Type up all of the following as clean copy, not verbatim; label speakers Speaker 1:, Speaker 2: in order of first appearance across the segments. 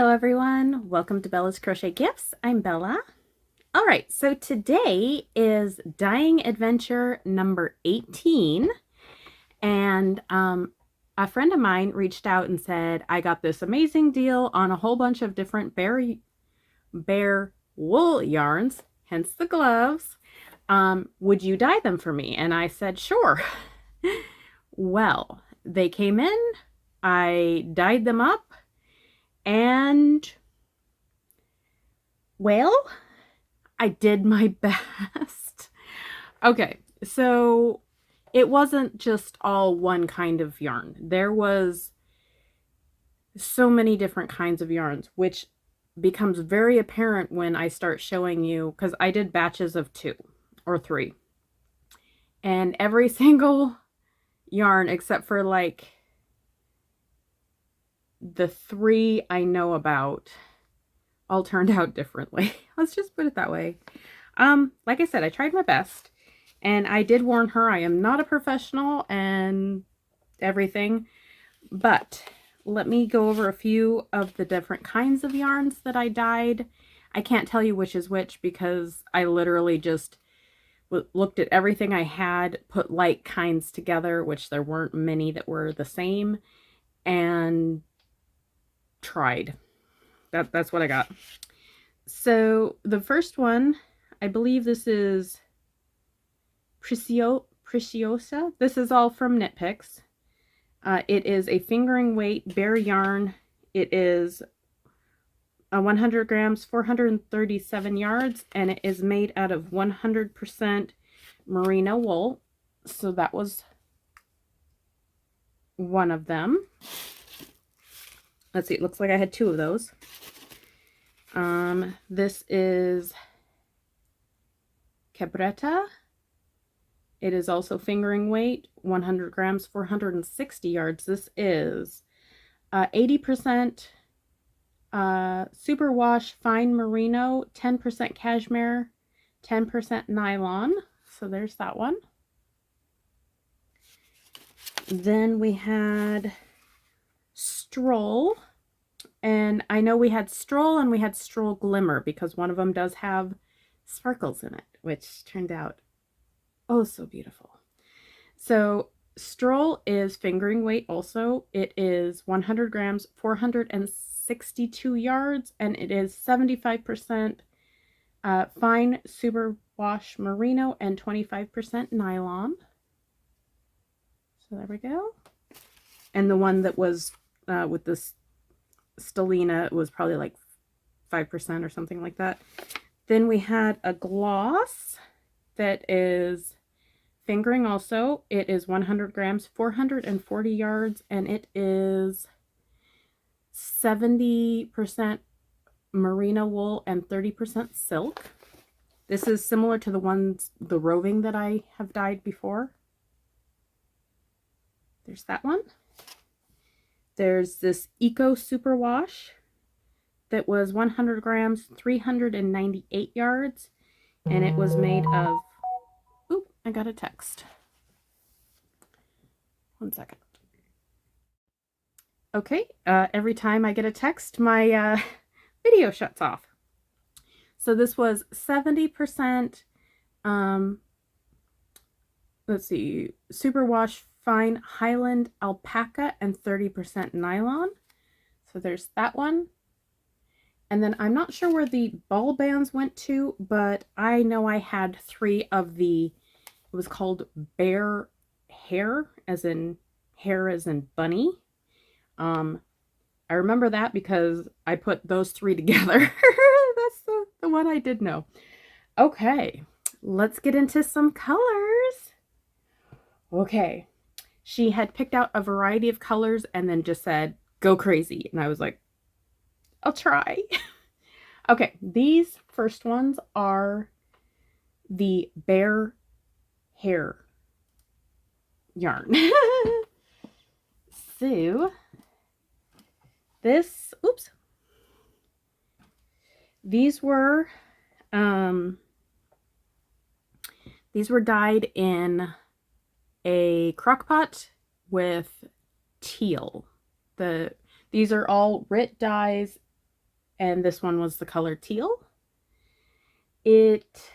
Speaker 1: Hello everyone, welcome to Bella's Crochet Gifts. I'm Bella. All right, so today is dyeing adventure number 18, and a friend of mine reached out and said, I got this amazing deal on a whole bunch of different bear wool yarns, hence the gloves. Would you dye them for me? And I said, sure. Well, they came in, I dyed them up, and well, I did my best. Okay, so it wasn't just all one kind of yarn. There was so many different kinds of yarns, which becomes very apparent when I start showing you, because I did batches of 2 or 3. And every single yarn, except for like the 3 I know about, all turned out differently. Let's just put it that way. Like I said, I tried my best, and I did warn her I am not a professional and everything, but let me go over a few of the different kinds of yarns that I dyed. I can't tell you which is which because I literally just looked at everything I had, put like kinds together, which there weren't many that were the same, and tried. That's what I got. So the first one, I believe this is Preciosa. This is all from Knit Picks. It is a fingering weight bare yarn. It is 100 grams, 437 yards, and it is made out of 100% merino wool. So that was one of them. Let's see, it looks like I had 2 of those. This is Cabretta. It is also fingering weight, 100 grams, 460 yards. This is 80% superwash fine merino, 10% cashmere, 10% nylon. So there's that one. Then we had Stroll. And I know we had Stroll and we had Stroll Glimmer because one of them does have sparkles in it, which turned out oh so beautiful. So Stroll is fingering weight also. It is 100 grams, 462 yards, and it is 75% fine superwash merino and 25% nylon. So there we go. And the one that was with this Stellina was probably like 5% or something like that. Then we had a gloss that is fingering also. It is 100 grams, 440 yards, and it is 70% merino wool and 30% silk. This is similar to the roving that I have dyed before. There's that one. There's this Eco Superwash that was 100 grams, 398 yards, and it was made of, oop, I got a text. One second. Okay, every time I get a text, my video shuts off. So this was 70%, let's see, Superwash fine Highland alpaca and 30% nylon. So there's that one. And then I'm not sure where the ball bands went to, but I know I had 3 of the, it was called Bear Hare, as in hair as in bunny. I remember that because I put those 3 together. That's the one I did know. Okay, let's get into some colors. Okay. She had picked out a variety of colors and then just said, go crazy. And I was like, I'll try. Okay, these first ones are the Bear Hare yarn. So, this, oops. These were dyed in a crock pot with teal. These are all RIT dyes and this one was the color teal. It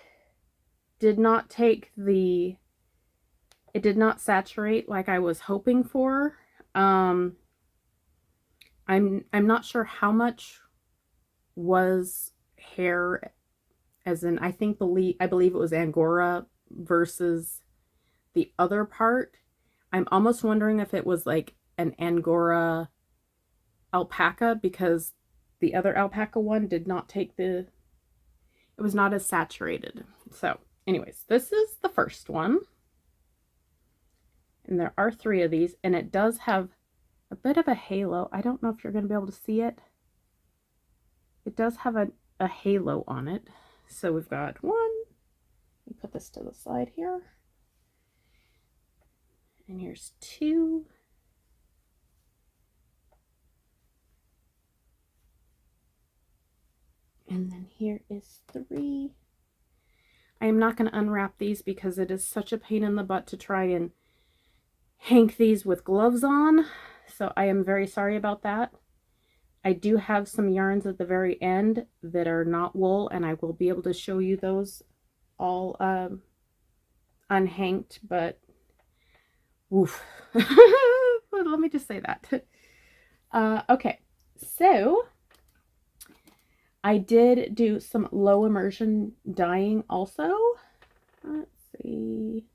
Speaker 1: did not saturate like I was hoping for. I'm not sure how much was hair, as in I believe it was Angora versus the other part. I'm almost wondering if it was like an Angora alpaca, because the other alpaca one did not take it was not as saturated. So anyways, this is the first one. And there are 3 of these, and it does have a bit of a halo. I don't know if you're going to be able to see it. It does have a halo on it. So we've got 1. Let me put this to the side here. And here's 2. And then here is 3. I am not going to unwrap these because it is such a pain in the butt to try and hank these with gloves on. So I am very sorry about that. I do have some yarns at the very end that are not wool, and I will be able to show you those all unhanked, but woof. Let me just say that. Okay, so I did do some low immersion dyeing also. Let's see.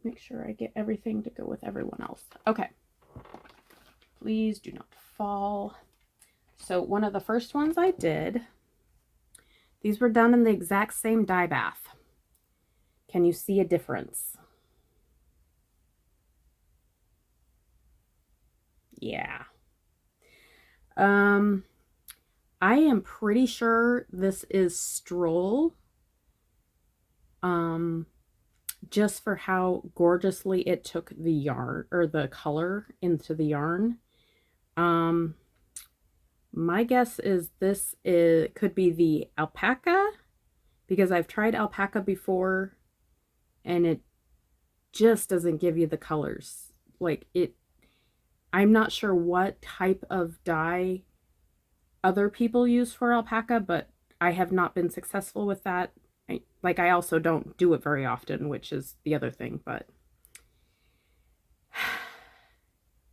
Speaker 1: Make sure I get everything to go with everyone else. Okay. Please do not fall. So one of the first ones I did, these were done in the exact same dye bath. Can you see a difference? Yeah. I am pretty sure this is Stroll. Just for how gorgeously it took the yarn, or the color, into the yarn. My guess is could be the alpaca, because I've tried alpaca before and it just doesn't give you the colors. Like I'm not sure what type of dye other people use for alpaca, but I have not been successful with that. I also don't do it very often, which is the other thing, but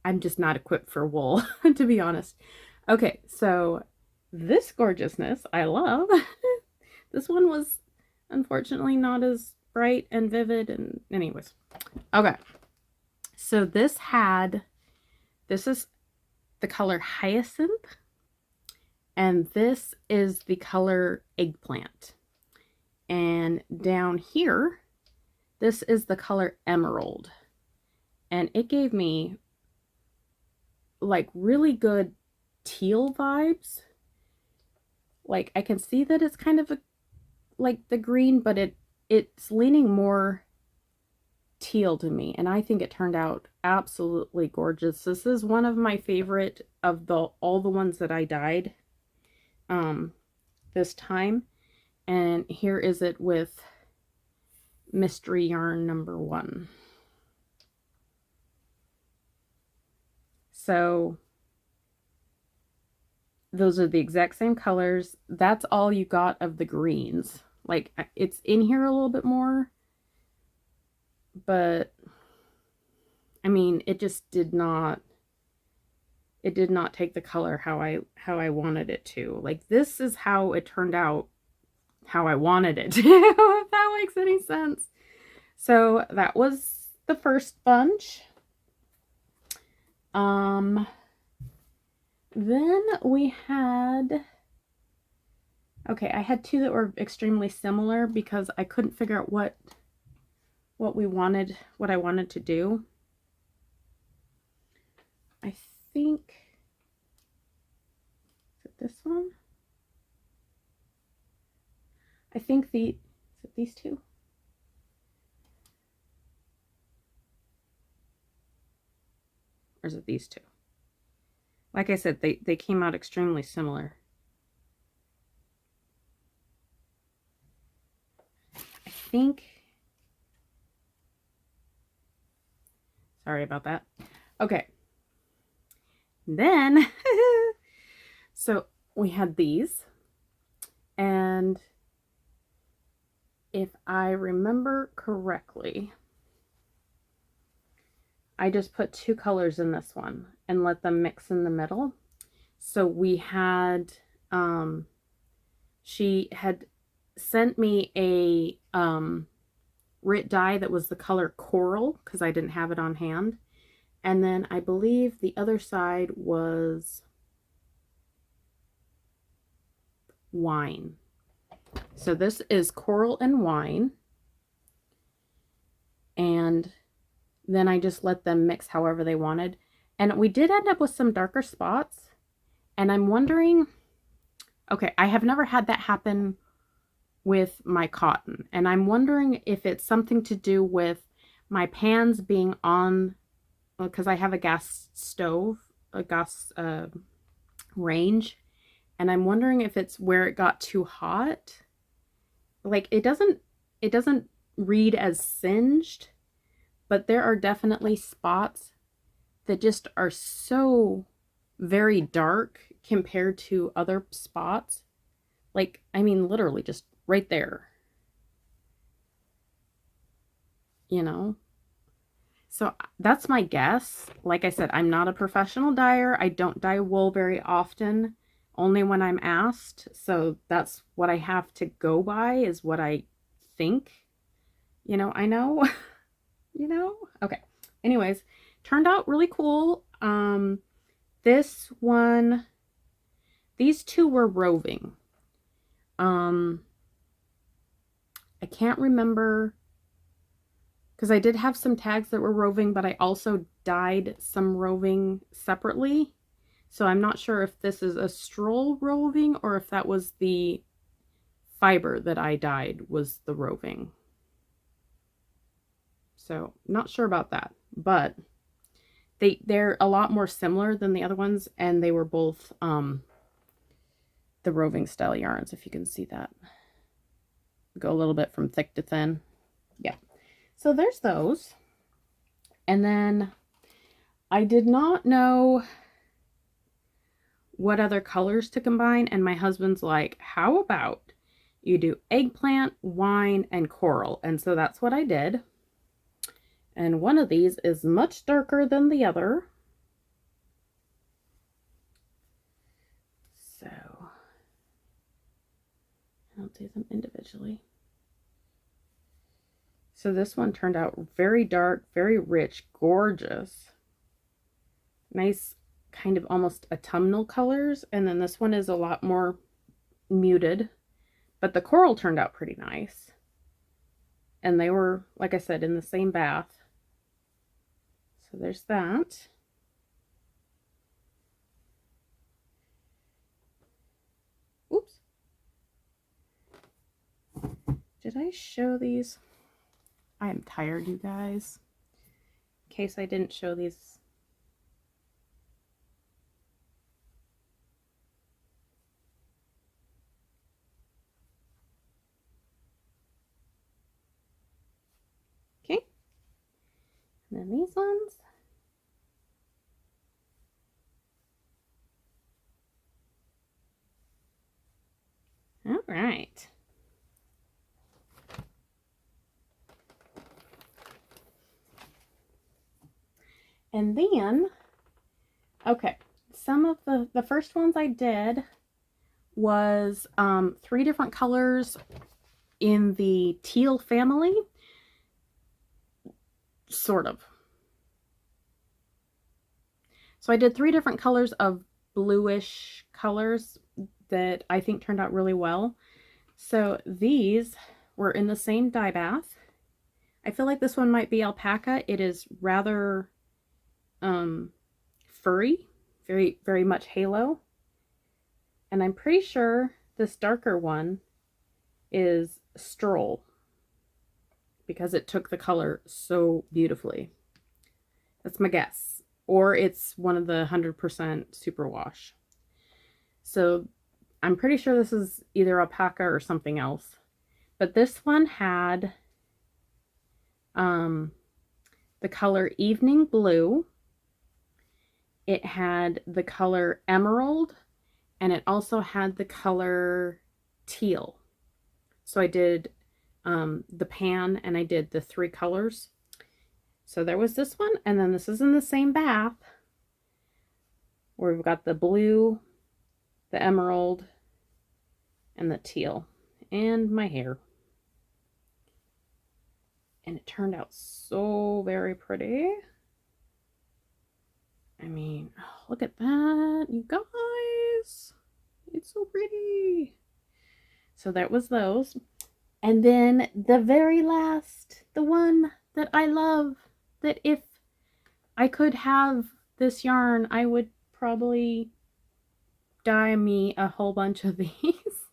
Speaker 1: I'm just not equipped for wool, to be honest. Okay, so this gorgeousness I love. This one was unfortunately not as bright and vivid, and anyways. Okay, so this is the color Hyacinth, and this is the color Eggplant. And down here, this is the color Emerald. And it gave me like really good teal vibes. Like I can see that it's kind of like the green, but it's leaning more teal to me, and I think it turned out absolutely gorgeous. This is one of my favorite of all the ones that I dyed this time. And here is it with mystery yarn number 1. So those are the exact same colors. That's all you got of the greens. Like it's in here a little bit more, but I mean, it just did not take the color how I wanted it to. Like this is how it turned out, how I wanted it to, if that makes any sense. So that was the first bunch. Then we had, okay, I had 2 that were extremely similar because I couldn't figure out what I wanted to do. I think, is it this one? I think is it these 2? Or is it these 2? Like I said, they came out extremely similar. I think, sorry about that. Okay. Then, so we had these, and if I remember correctly, I just put 2 colors in this one and let them mix in the middle. So we had, she had sent me a Rit dye that was the color coral because I didn't have it on hand. And then I believe the other side was wine. So this is coral and wine. And then I just let them mix however they wanted. And we did end up with some darker spots. And I'm wondering, okay, I have never had that happen with my cotton. And I'm wondering if it's something to do with my pans being on, because I have a gas stove, a gas range. And I'm wondering if it's where it got too hot. Like it doesn't read as singed, but there are definitely spots that just are so very dark compared to other spots. Like, I mean, literally just right there. You know? So that's my guess. Like I said, I'm not a professional dyer. I don't dye wool very often, only when I'm asked. So that's what I have to go by, is what I think. You know, I know. You know? Okay. Anyways, turned out really cool. This one, these 2 were roving. I can't remember, because I did have some tags that were roving, but I also dyed some roving separately. So I'm not sure if this is a stroll roving or if that was the fiber that I dyed was the roving. So not sure about that, but they're a lot more similar than the other ones, and they were both the roving style yarns, if you can see that. Go a little bit from thick to thin. Yeah. So there's those. And then I did not know what other colors to combine, and my husband's like, how about you do eggplant, wine, and coral? And so that's what I did. And one of these is much darker than the other. So I'll do them individually. So this one turned out very dark, very rich, gorgeous. Nice kind of almost autumnal colors. And then this one is a lot more muted, but the coral turned out pretty nice. And they were, like I said, in the same bath. So there's that. Oops. Did I show these? I am tired, you guys. In case I didn't show these. Okay. And then these ones. All right. And then, okay, some of the first ones I did was 3 different colors in the teal family, sort of. So I did 3 different colors of bluish colors that I think turned out really well. So these were in the same dye bath. I feel like this one might be alpaca. It is rather furry, very, very much halo. And I'm pretty sure this darker one is stroll because it took the color so beautifully. That's my guess. Or it's one of the 100% superwash. So I'm pretty sure this is either alpaca or something else. But this one had the color evening blue it had the color emerald, and it also had the color teal. So I did the pan, and I did the 3 colors. So there was this one, and then this is in the same bath where we've got the blue, the emerald, and the teal, and my hair. And it turned out so very pretty. I mean, look at that, you guys. It's so pretty. So that was those. And then the very last, the one that I love, that if I could have this yarn, I would probably dye me a whole bunch of these.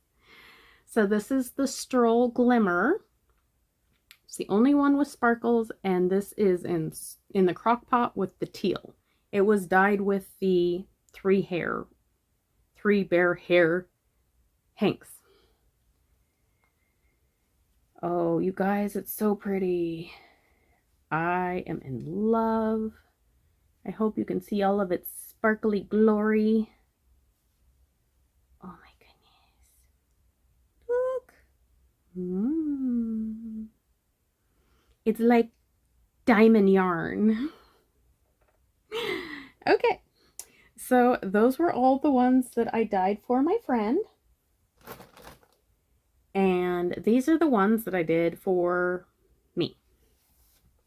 Speaker 1: So this is the Stroll Glimmer. It's the only one with sparkles, and this is in the crock pot with the teal. It was dyed with the 3 bear hair hanks. Oh, you guys, it's so pretty. I am in love. I hope you can see all of its sparkly glory. Oh my goodness. Look. It's like diamond yarn. Okay. So those were all the ones that I dyed for my friend. And these are the ones that I did for me.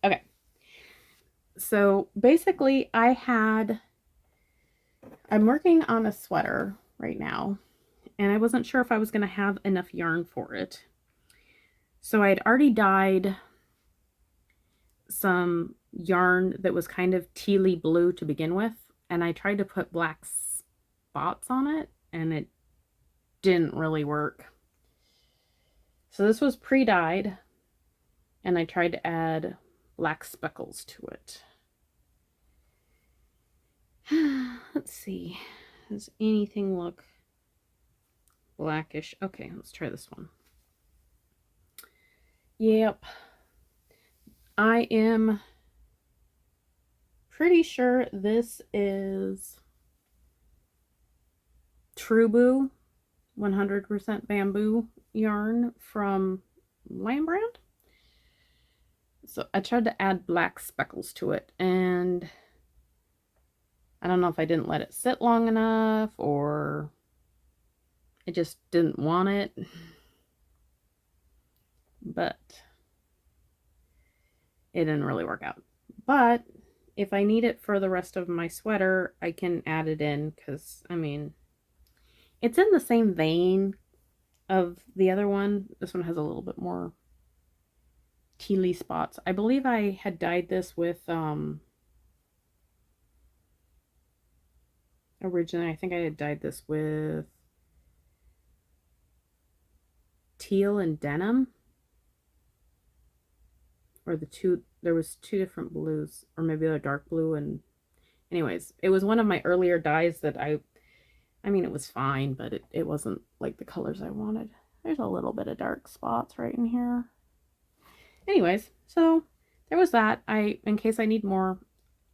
Speaker 1: Okay. So basically I'm working on a sweater right now, and I wasn't sure if I was going to have enough yarn for it. So I had already dyed some yarn that was kind of tealy blue to begin with, and I tried to put black spots on it, and it didn't really work. So this was pre-dyed, and I tried to add black speckles to it. Let's see. Does anything look blackish? Okay, let's try this one. Yep. I am pretty sure this is Trubu 100% bamboo yarn from Lion Brand. So I tried to add black speckles to it, and I don't know if I didn't let it sit long enough or I just didn't want it. But it didn't really work out. But if I need it for the rest of my sweater, I can add it in, because, I mean, it's in the same vein of the other one. This one has a little bit more tealy spots. I believe I had dyed this with, originally, I think I had dyed this with teal and denim. Or there was 2 different blues, or maybe a dark blue, and anyways, it was one of my earlier dyes that I mean, it was fine, but it wasn't like the colors I wanted. There's a little bit of dark spots right in here. Anyways, so there was that. In case I need more,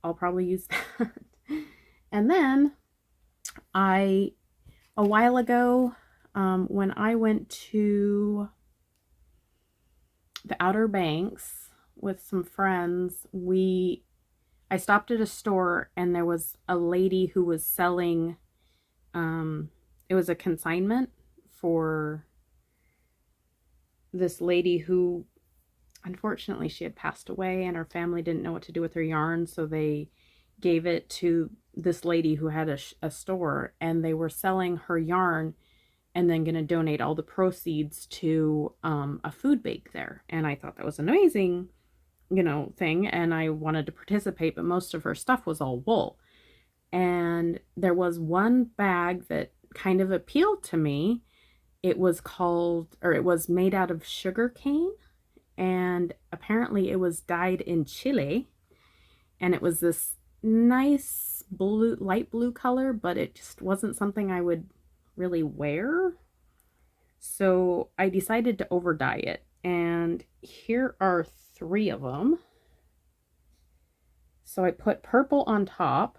Speaker 1: I'll probably use that. And then a while ago, when I went to the Outer Banks with some friends, I stopped at a store, and there was a lady who was selling, it was a consignment for this lady who, unfortunately, she had passed away, and her family didn't know what to do with her yarn, so they gave it to this lady who had a store, and they were selling her yarn and then going to donate all the proceeds to a food bake there. And I thought that was an amazing, thing, and I wanted to participate, but most of her stuff was all wool. And there was one bag that kind of appealed to me. It was made out of sugar cane, and apparently it was dyed in Chile, and it was this nice blue, light blue color, but it just wasn't something I would really wear. So I decided to over dye it, and here are 3 of them. So I put purple on top,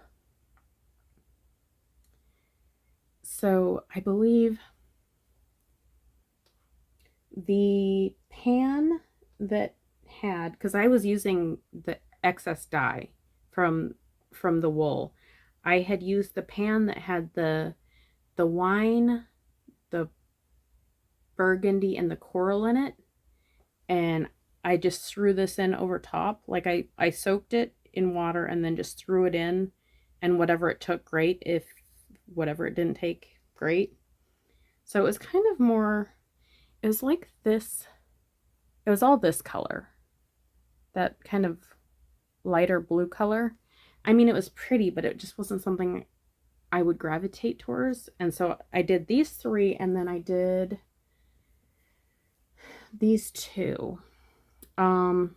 Speaker 1: So I believe the pan that had, because I was using the excess dye from the wool, I had used the pan that had the wine, the burgundy, and the coral in it, and I just threw this in over top. Like I soaked it in water and then just threw it in, and whatever it took, great. If whatever it didn't take, great. So it was kind of more, it was like this, it was all this color, that kind of lighter blue color. I mean, it was pretty, but it just wasn't something I would gravitate towards. And so I did these three, and then I did these two. One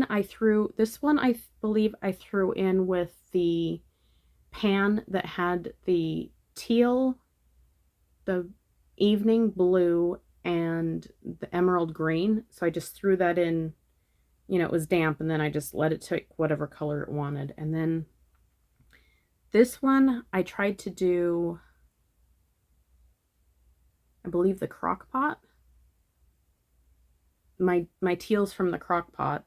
Speaker 1: I threw, this one I believe I threw in with the pan that had the teal, the evening blue, and the emerald green. So I just threw that in, you know, it was damp, and then I just let it take whatever color it wanted. And then this one I tried to do, I believe, the crock pot. My teals from the crock pot.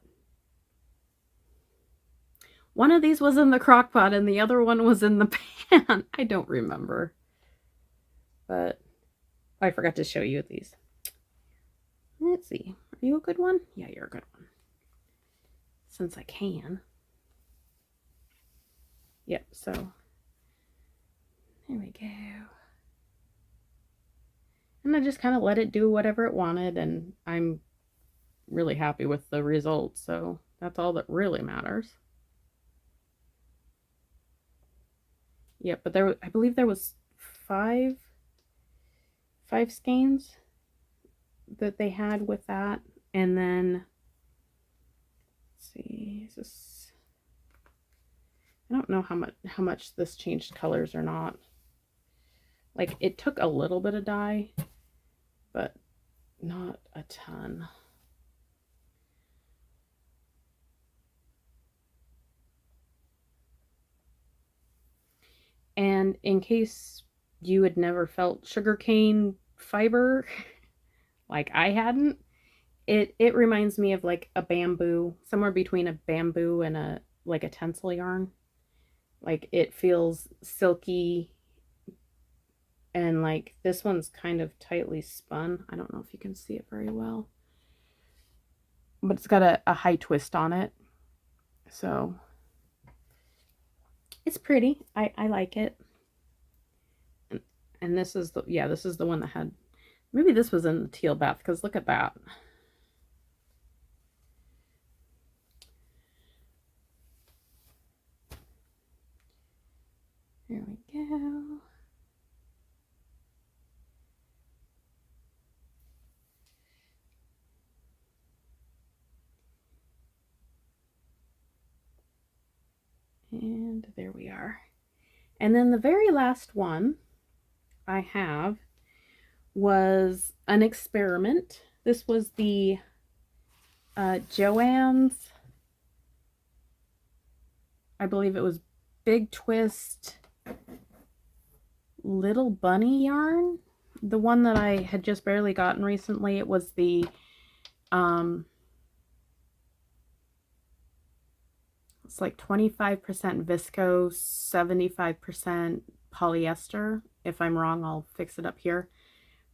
Speaker 1: One of these was in the crock pot and the other one was in the pan. I don't remember. But I forgot to show you these. Let's see. Are you a good one? Yeah, you're a good one. Since I can. Yep, so there we go. And I just kind of let it do whatever it wanted, and I'm really happy with the results, so that's all that really matters. Yep, but there, I believe there was five skeins that they had with that. And then, let's see, is this, I don't know how much this changed colors or not. Like, it took a little bit of dye, but not a ton. And in case you had never felt sugarcane fiber, like I hadn't, it reminds me of like a bamboo, somewhere between a bamboo and a like a tencel yarn. Like, it feels silky, and like this one's kind of tightly spun. I don't know if you can see it very well, but it's got a high twist on it, so it's pretty. I like it. And this is the, yeah, this is the one that had, maybe this was in the teal bath, because look at that. Here we go. And there we are. And then the very last one I have was an experiment. This was the Joann's, I believe it was Big Twist Little Bunny yarn. The one that I had just barely gotten recently, it was the it's like 25% viscose, 75% polyester. If I'm wrong, I'll fix it up here.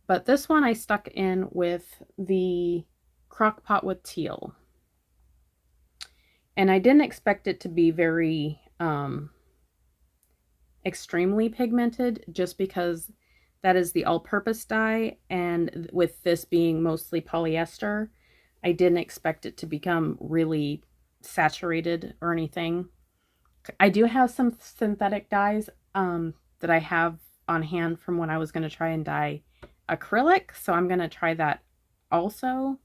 Speaker 1: But this one I stuck in with the crock pot with teal. And I didn't expect it to be very extremely pigmented, just because that is the all-purpose dye, and with this being mostly polyester, I didn't expect it to become really saturated or anything. I do have some synthetic dyes that I have on hand from when I was going to try and dye acrylic, so I'm going to try that also,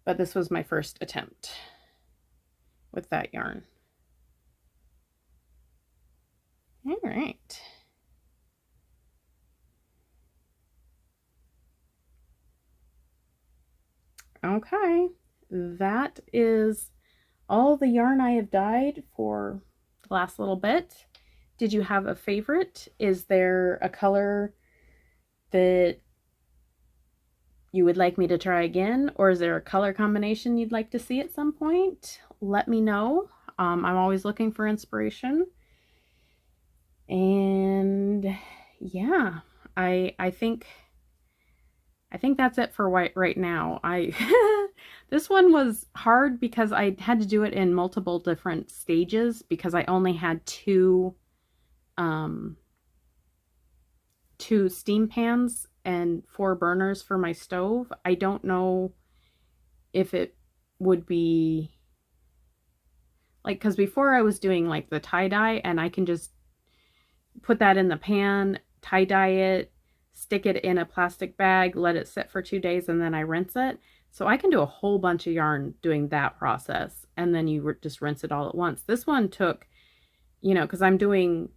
Speaker 1: but this was my first attempt with that yarn. All right. Okay, that is all the yarn I have dyed for the last little bit. Did you have a favorite? Is there a color that you would like me to try again? Or is there a color combination you'd like to see at some point? Let me know. I'm always looking for inspiration. And yeah, I think that's it for right now. This one was hard because I had to do it in multiple different stages because I only had two steam pans and 4 burners for my stove. I don't know if it would be like, because before I was doing like the tie-dye and I can just put that in the pan, tie-dye it, stick it in a plastic bag, let it sit for 2 days, and then I rinse it. So I can do a whole bunch of yarn doing that process, and then you just rinse it all at once. This one took, you know, because I'm doing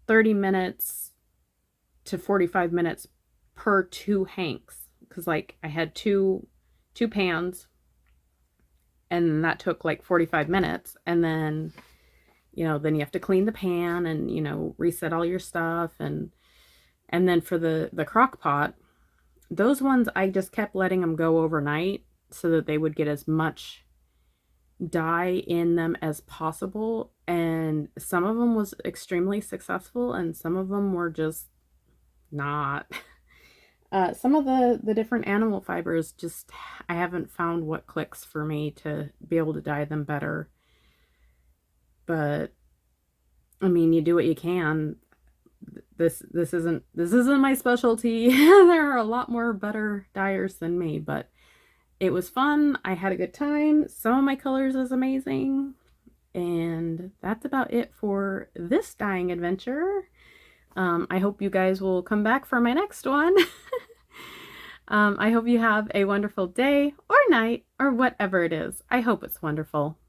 Speaker 1: 30 minutes to 45 minutes per 2 hanks, because like I had two pans, and that took like 45 minutes, and then, you know, then you have to clean the pan and, you know, reset all your stuff, and then for the crock pot, those ones I just kept letting them go overnight so that they would get as much dye in them as possible, and some of them was extremely successful and some of them were just not. Some of the different animal fibers, just I haven't found what clicks for me to be able to dye them better. But I mean, you do what you can. This isn't my specialty. There are a lot more better dyers than me, but it was fun. I had a good time. Some of my colors is amazing. And that's about it for this dyeing adventure. I hope you guys will come back for my next one. I hope you have a wonderful day or night or whatever it is. I hope it's wonderful.